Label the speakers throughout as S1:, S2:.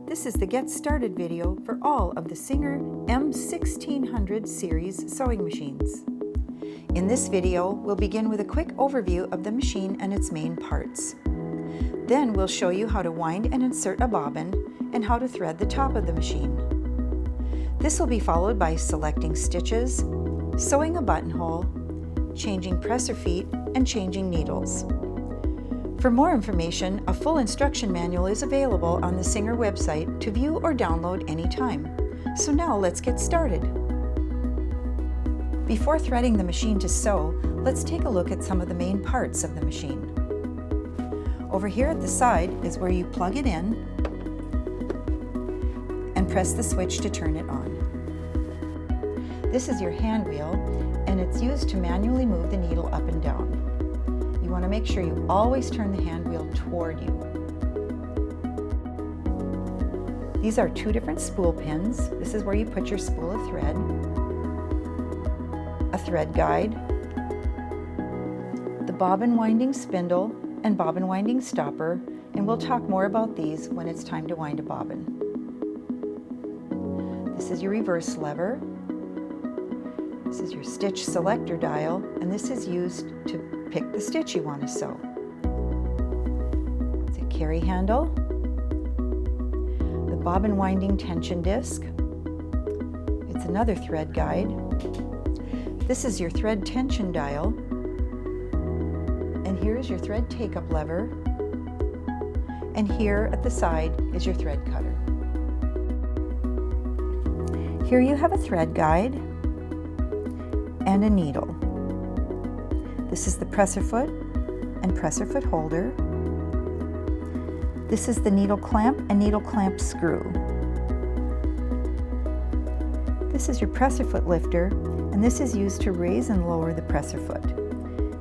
S1: This is the Get Started video for all of the SINGER M1600 series sewing machines. In this video, we'll begin with a quick overview of the machine and its main parts. Then we'll show you how to wind and insert a bobbin and how to thread the top of the machine. This will be followed by selecting stitches, sewing a buttonhole, changing presser feet, and changing needles. For more information, a full instruction manual is available on the SINGER website to view or download anytime. So now let's get started. Before threading the machine to sew, let's take a look at some of the main parts of the machine. Over here at the side is where you plug it in and press the switch to turn it on. This is your hand wheel, and it's used to manually move the needle up and down. You want to make sure you always turn the hand wheel toward you. These are two different spool pins. This is where you put your spool of thread, a thread guide, the bobbin winding spindle and bobbin winding stopper, and we'll talk more about these when it's time to wind a bobbin. This is your reverse lever. This is your stitch selector dial, and this is used to pick the stitch you want to sew. It's a carry handle, the bobbin winding tension disc. It's another thread guide. This is your thread tension dial, and here's your thread take-up lever, and here at the side is your thread cutter. Here you have a thread guide and a needle. This is the presser foot and presser foot holder. This is the needle clamp and needle clamp screw. This is your presser foot lifter, and this is used to raise and lower the presser foot.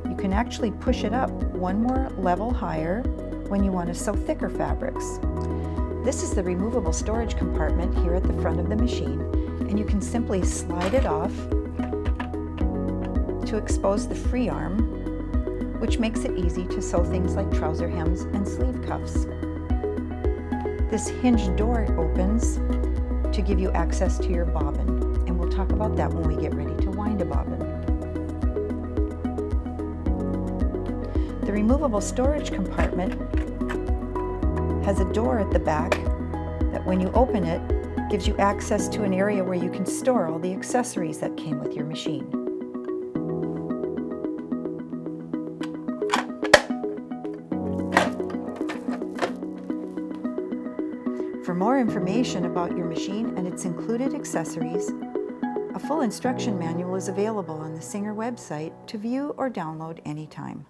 S1: You can actually push it up one more level higher when you want to sew thicker fabrics. This is the removable storage compartment here at the front of the machine, and you can simply slide it off to expose the free arm, which makes it easy to sew things like trouser hems and sleeve cuffs. This hinged door opens to give you access to your bobbin, and we'll talk about that when we get ready to wind a bobbin. The removable storage compartment has a door at the back that when you open it, gives you access to an area where you can store all the accessories that came with your machine. For more information about your machine and its included accessories, a full instruction manual is available on the SINGER website to view or download anytime.